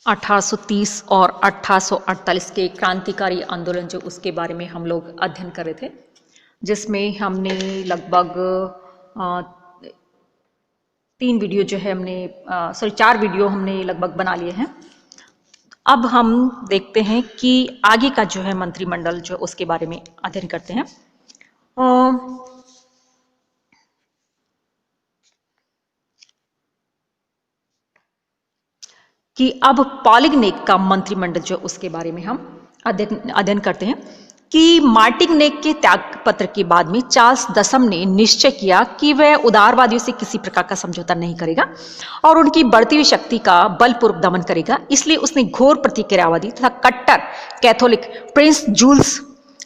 1830 और 1848 के क्रांतिकारी आंदोलन जो उसके बारे में हम लोग अध्ययन कर रहे थे, जिसमें हमने लगभग 3 वीडियो जो है हमने 4 वीडियो हमने लगभग बना लिए हैं। अब हम देखते हैं कि आगे का जो है मंत्रिमंडल जो उसके बारे में अध्ययन करते हैं। कि अब पॉलिगनेक का मंत्रिमंडल जो उसके बारे में हम अध्ययन करते हैं कि मार्टिगनेक के त्याग पत्र के बाद में चार्ल्स दसम ने निश्चय किया कि वह उदारवादियों से किसी प्रकार का समझौता नहीं करेगा और उनकी बढ़ती हुई शक्ति का बलपूर्वक दमन करेगा। इसलिए उसने घोर प्रतिक्रियावादी तथा कट्टर कैथोलिक प्रिंस जूल्स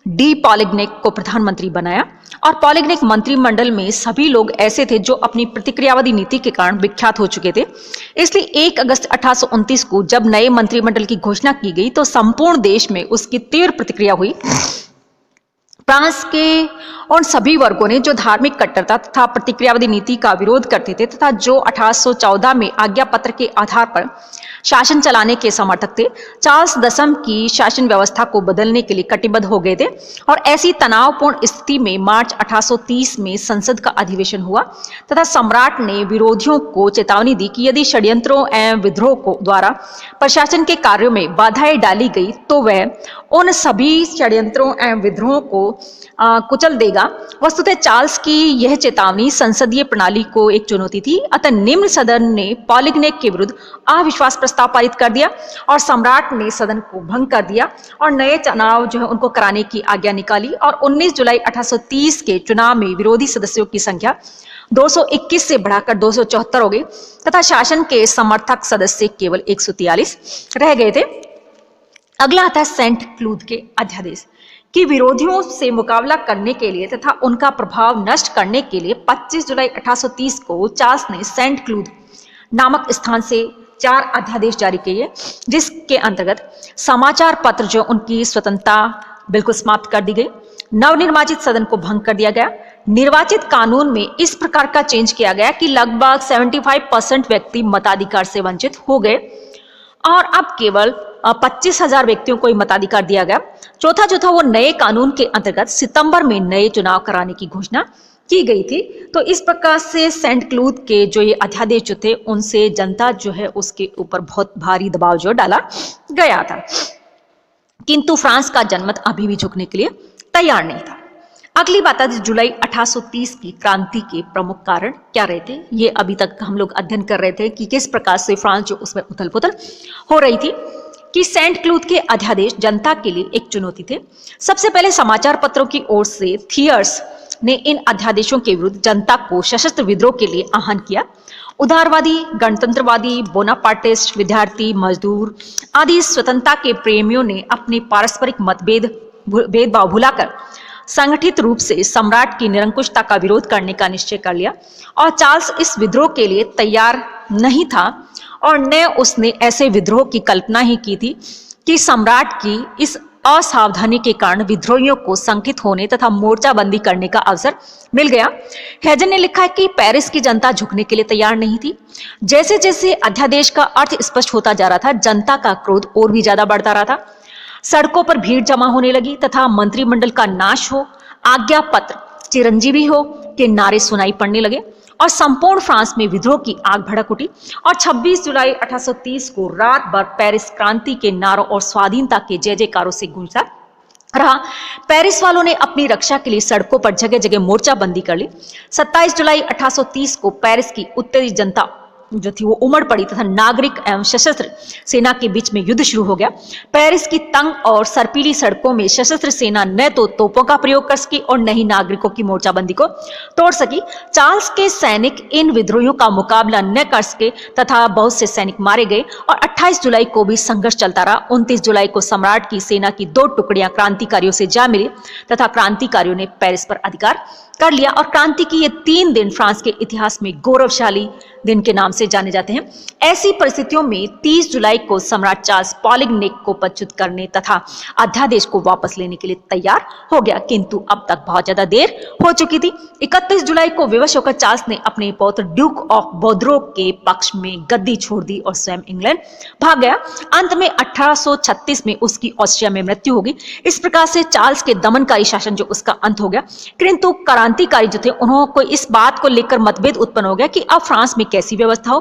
डी पॉलिगनेक को प्रधानमंत्री बनाया और पॉलिगनेक मंत्रिमंडल में सभी लोग ऐसे थे जो अपनी प्रतिक्रियावादी नीति के कारण विख्यात हो चुके थे। इसलिए 1 अगस्त 1829 को जब नए मंत्रिमंडल की घोषणा की गई तो संपूर्ण देश में उसकी तीव्र प्रतिक्रिया हुई। फ्रांस के उन सभी वर्गों ने जो धार्मिक कट्टरता तथा प्रतिक्रियावादी नीति का विरोध करते थे तथा जो 1814 में आज्ञा पत्र के आधार पर शासन चलाने के समर्थक थे, चार्ल्स दसम की शासन व्यवस्था को बदलने के लिए कटिबद्ध हो गए थे। और ऐसी तनावपूर्ण स्थिति में मार्च 1830 में संसद का अधिवेशन हुआ तथा सम्राट ने विरोधियों को चेतावनी दी कि यदि षड्यंत्रों एवं विद्रोह को द्वारा प्रशासन के कार्यों में बाधाएं डाली गई तो वह उन सभी षड्यंत्रों एवं विद्रोहों को कुचल देगा। वस्तुतः चार्ल्स की यह चेतावनी संसदीय प्रणाली को एक चुनौती थी। अतः निम्न सदन ने पॉलिगनेक के विरुद्ध अविश्वास प्रस्ताव पारित कर दिया और सम्राट ने सदन को भंग कर दिया और नए चुनाव जो है उनको कराने की आज्ञा निकाली। और 19 जुलाई 1830 के चुनाव में विरोधी सदस्यों की संख्या 221 से बढ़ाकर 274 हो गई तथा शासन के समर्थक सदस्य केवल 143 रह गए थे। अगला आता है सेंट क्लूद के अध्यादेश कि विरोधियों से मुकाबला करने के लिए तथा उनका प्रभाव नष्ट करने के लिए 25 जुलाई 1830 को चार्ल्स ने सेंट क्लूद नामक स्थान से 4 अध्यादेश जारी किए, जिसके अंतर्गत समाचार पत्र जो उनकी स्वतंत्रता बिल्कुल समाप्त कर दी गई, नवनिर्वाचित सदन को भंग कर दिया गया। निर्वाचित कानून में इस प्रकार का चेंज किया गया कि लगभग 75% व्यक्ति मताधिकार से वंचित हो गए और अब केवल 25,000 व्यक्तियों को ही मताधिकार दिया गया। चौथा जो था वो नए कानून के अंतर्गत सितंबर में नए चुनाव कराने की घोषणा की गई थी। तो इस प्रकार से सेंट क्लूद के जो ये अध्यादेश जो थे उनसे जनता जो है उसके ऊपर बहुत भारी दबाव जो डाला गया था, किंतु फ्रांस का जनमत अभी भी झुकने के लिए तैयार नहीं था। अगली बात है जुलाई 1830 की क्रांति के प्रमुख कारण क्या रहे थे। ये अभी तक हम लोग अध्ययन कर रहे थे कि किस प्रकार से फ्रांस जो उसमें उथल पुथल हो रही थी। कि सेंट क्लूद के अध्यादेश जनता के लिए एक चुनौती थे। सबसे पहले समाचार पत्रों की ओर से थियर्स ने इन अध्यादेशों के विरुद्ध जनता को सशस्त्र विद्रोह के लिए आह्वान किया। उदारवादी, गणतंत्रवादी, बोनापार्टिस्ट, विद्यार्थी, मजदूर आदि स्वतंत्रता के प्रेमियों ने अपने पारस्परिक भेदभाव भुलाकर संगठित रूप से सम्राट की निरंकुशता का विरोध करने का निश्चय कर लिया और चार्ल्स इस विद्रोह के लिए तैयार नहीं था और न उसने ऐसे विद्रोह की कल्पना ही की थी कि सम्राट की इस असावधानी के कारण विद्रोहियों को संकित होने तथा मोर्चाबंदी करने का अवसर मिल गया। हेजन ने लिखा है कि पेरिस की जनता झुकने के लिए तैयार नहीं थी। जैसे जैसे अध्यादेश का अर्थ स्पष्ट होता जा रहा था, जनता का क्रोध और भी ज्यादा बढ़ता रहा था। सड़कों पर भीड़ जमा होने लगी तथा मंत्रिमंडल का नाश हो, आज्ञा पत्र चिरंजीवी हो के नारे सुनाई पड़ने लगे और संपूर्ण फ्रांस में विद्रोह की आग भड़क उठी। और 26 जुलाई 1830 को रात भर पेरिस क्रांति के नारों और स्वाधीनता के जय जयकारों से गूंजता रहा। पेरिस वालों ने अपनी रक्षा के लिए सड़कों पर जगह जगह मोर्चाबंदी कर ली। 27 जुलाई 1830 को पेरिस की उत्तेजित जनता जो थी वो उमड़ पड़ी तथा नागरिक एवं सशस्त्र सेना के बीच में युद्ध शुरू हो गया। पेरिस की तंग और सर्पीली सड़कों में सशस्त्र सेना न तो तोपों का प्रयोग कर सकी और न ही नागरिकों की मोर्चाबंदी को तोड़ सकी। चार्ल्स के सैनिक इन विद्रोहियों का मुकाबला न कर सके तथा बहुत से सैनिक मारे गए और 28 जुलाई को भी संघर्ष चलता रहा। 29 जुलाई को सम्राट की सेना की 2 टुकड़ियां क्रांतिकारियों से जा मिली तथा क्रांतिकारियों ने पेरिस पर अधिकार कर लिया और क्रांति की ये 3 दिन फ्रांस के इतिहास में गौरवशाली दिन के नाम से जाने जाते हैं। ऐसी परिस्थितियों में 30 जुलाई को सम्राट चार्ल्स पॉलिगनेक को पदच्युत करने तथा अध्यादेश को वापस लेने के लिए तैयार हो गया, किंतु अब तक बहुत ज्यादा देर हो चुकी थी। 31 जुलाई को विवश होकर चार्ल्स ने अपने पौत्र ड्यूक ऑफ बोर्दो के पक्ष में गद्दी छोड़ दी और स्वयं इंग्लैंड भाग गया। अंत में 1836 में उसकी ऑस्ट्रिया में मृत्यु होगी। इस प्रकार से चार्ल्स के दमनकारी शासन जो उसका अंत हो गया। किंतु क्रांतिकारी जो थे उन्होंने इस बात को लेकर मतभेद उत्पन्न हो गया कि अब फ्रांस में कैसी व्यवस्था हो।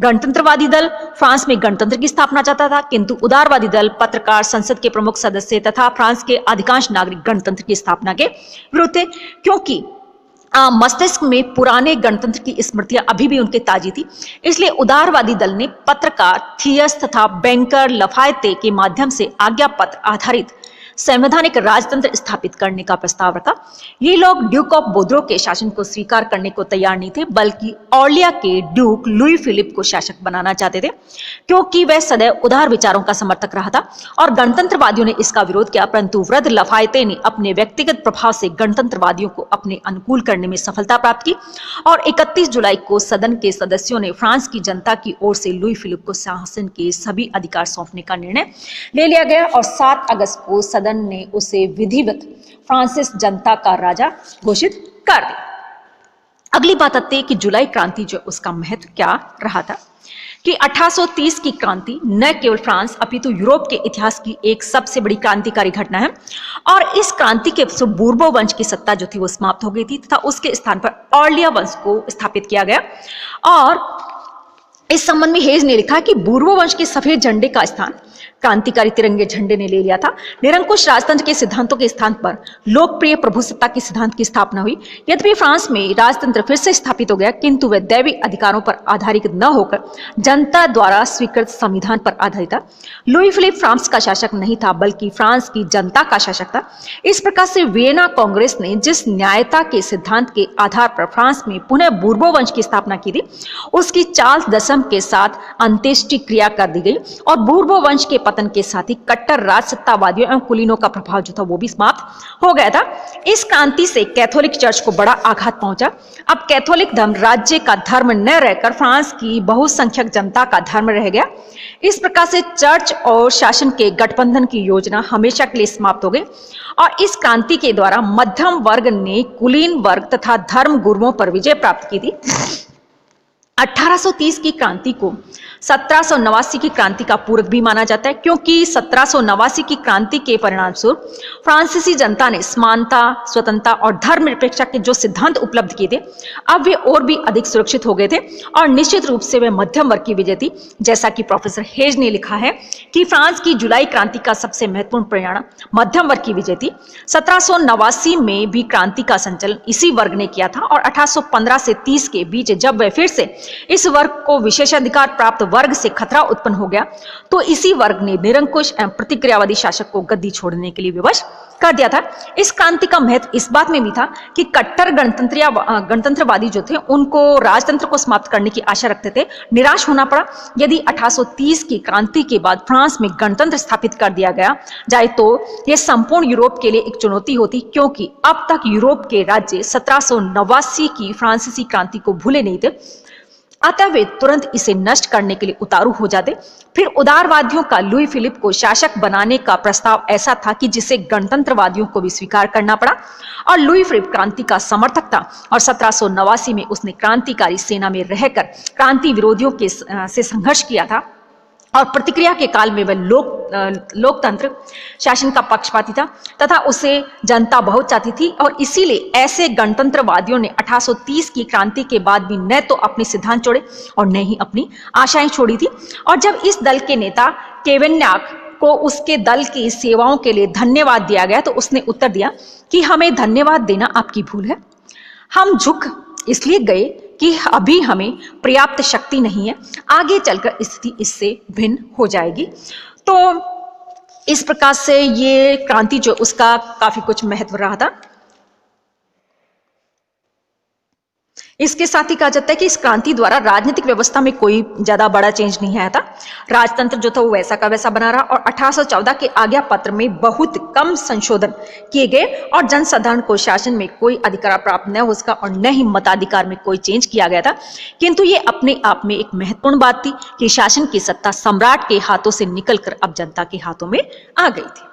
गणतंत्रवादी दल फ्रांस में गणतंत्र की स्थापना चाहता था, किंतु उदारवादी दल, पत्रकार, संसद के प्रमुख सदस्य तथा फ्रांस के अधिकांश नागरिक गणतंत्र की स्थापना के विरुद्ध थे, क्योंकि मस्तिष्क में पुराने गणतंत्र की स्मृतियां अभी भी उनके ताजी थी। इसलिए उदारवादी दल ने पत्रकार थियस तथा बैंकर लफायते के माध्यम से आज्ञा पत्र आधारित संवैधानिक राजतंत्र स्थापित करने का प्रस्ताव रखा। ये लोग ड्यूक ऑफ बोर्दो के शासन को स्वीकार करने को तैयार नहीं थे, बल्कि ऑर्लिया के ड्यूक लुई फिलिप को शासक बनाना चाहते थे, क्योंकि वह सदैव उदार विचारों का समर्थक रहा था। और गणतंत्रवादियों ने इसका विरोध किया, परंतु वृद्ध लफायते ने अपने व्यक्तिगत प्रभाव से गणतंत्रवादियों को अपने अनुकूल करने में सफलता प्राप्त की और 31 जुलाई को सदन के सदस्यों ने फ्रांस की जनता की ओर से लुई फिलिप को शासन के सभी अधिकार सौंपने का निर्णय ले लिया गया और 7 अगस्त को सदन ने उसे विधिवत फ्रांसिस जनता का राजा घोषित कर दिया। अगली बात आती है कि जुलाई क्रांति जो उसका महत्व क्या रहा था, कि 1830 की क्रांति न केवल फ्रांस अपितु यूरोप के इतिहास की एक सबसे बड़ी क्रांतिकारी घटना है और इस क्रांति के बूर्बो वंश की सत्ता जो थी वो समाप्त हो गई थी तथा उसके स्थान पर ऑर्लिया वंश को स्थापित किया गया। और इस संबंध में हेज ने लिखा कि बूर्बो वंश के सफेद झंडे का स्थान क्रांतिकारी तिरंगे झंडे ने ले लिया था। निरंकुश राजतंत्र के सिद्धांतों के स्थान पर लोकप्रिय प्रभुसत्ता के सिद्धांत की स्थापना हुई। यद्यपि फ्रांस में राजतंत्र फिर से स्थापित हो गया, किंतु वह दैविक अधिकारों पर आधारित न होकर जनता द्वारा स्वीकृत संविधान पर आधारित था। लुई फिलिप फ्रांस का शासक नहीं था, बल्कि फ्रांस की जनता का शासक था। इस प्रकार से वियना कांग्रेस ने जिस न्यायता के सिद्धांत के आधार पर फ्रांस में पुनः बूर्बो वंश की स्थापना की थी, उसकी चार्ल्स दशम के साथ अंत्येष्टि क्रिया कर दी गई और बूर्बो वंश के पतन के साथ ही कट्टर राजसत्तावादियों एवं कुलीनों का प्रभाव जो था वो भी समाप्त हो गया था। इस क्रांति से कैथोलिक चर्च को बड़ा आघात पहुंचा। अब कैथोलिक धर्म राज्य का धर्म न रहकर फ्रांस की बहुसंख्यक जनता का धर्म रह गया। इस प्रकार से चर्च और शासन के गठबंधन की योजना हमेशा के लिए समाप्त हो गई और इस क्रांति के द्वारा मध्यम वर्ग ने कुलीन वर्ग तथा धर्म गुरुओं पर विजय प्राप्त की थी। 1830 की क्रांति को 1789 की क्रांति का पूरक भी माना जाता है, क्योंकि 1789 की क्रांति के परिणामस्वरूप फ्रांसीसी जनता ने समानता, स्वतंत्रता और धर्मनिरपेक्षता के जो सिद्धांत उपलब्ध किए थे, अब वे और भी अधिक सुरक्षित हो गए थे और निश्चित रूप से वे मध्यम वर्ग की विजय थी। जैसा कि प्रोफेसर हेज ने लिखा है कि फ्रांस की जुलाई क्रांति का सबसे महत्वपूर्ण परिणाम मध्यम वर्ग की विजय थी। 1789 में भी क्रांति का संचालन इसी वर्ग ने किया था और 1815 से 30 के बीच जब वह फिर से इस वर्ग को विशेषाधिकार प्राप्त वर्ग से खतरा उत्पन्न हो गया, तो इसी वर्ग ने निरंकुश एवं प्रतिक्रियावादी शासक को गद्दी छोड़ने के लिए विवश कर दिया था। इस क्रांति का महत्व इस बात में भी था कि कट्टर गणतंत्रवादी जो थे उनको राजतंत्र को समाप्त करने की आशा रखते थे, निराश होना पड़ा। यदि 1830 की क्रांति के बाद फ्रांस में गणतंत्र स्थापित कर दिया गया जाए तो यह संपूर्ण यूरोप के लिए एक चुनौती होती, क्योंकि अब तक यूरोप के राज्य 1789 की फ्रांसीसी क्रांति को भूले नहीं थे। अतः वे तुरंत इसे नष्ट करने के लिए उतारू हो जाते। फिर उदारवादियों का लुई फिलिप को शासक बनाने का प्रस्ताव ऐसा था कि जिसे गणतंत्रवादियों को भी स्वीकार करना पड़ा और लुई फिलिप क्रांति का समर्थक था और 1789 में उसने क्रांतिकारी सेना में रहकर क्रांति विरोधियों से संघर्ष किया था और प्रतिक्रिया के काल में वह लोकतंत्र शासन का पक्षपाती था तथा उसे जनता बहुत चाहती थी और इसीलिए ऐसे गणतंत्रवादियों ने 1830 की क्रांति के बाद भी न तो अपने सिद्धांत छोड़े और न ही अपनी आशाएं छोड़ी थी। और जब इस दल के नेता केवेन्याक को उसके दल की सेवाओं के लिए धन्यवाद दिया गया तो उसने उत्तर दिया कि हमें धन्यवाद देना आपकी भूल है, हम झुक इसलिए गए कि अभी हमें पर्याप्त शक्ति नहीं है, आगे चलकर स्थिति इससे भिन्न हो जाएगी। तो इस प्रकार से ये क्रांति जो उसका काफी कुछ महत्व रहा था। इसके साथ ही कहा जाता है कि इस क्रांति द्वारा राजनीतिक व्यवस्था में कोई ज्यादा बड़ा चेंज नहीं आया था। राजतंत्र जो था वो वैसा का वैसा बना रहा और 1814 के आज्ञा पत्र में बहुत कम संशोधन किए गए और जनसाधारण को शासन में कोई अधिकार प्राप्त न हो सका और न ही मताधिकार में कोई चेंज किया गया था। किंतु ये अपने आप में एक महत्वपूर्ण बात थी कि शासन की सत्ता सम्राट के हाथों से निकलकर अब जनता के हाथों में आ गई थी।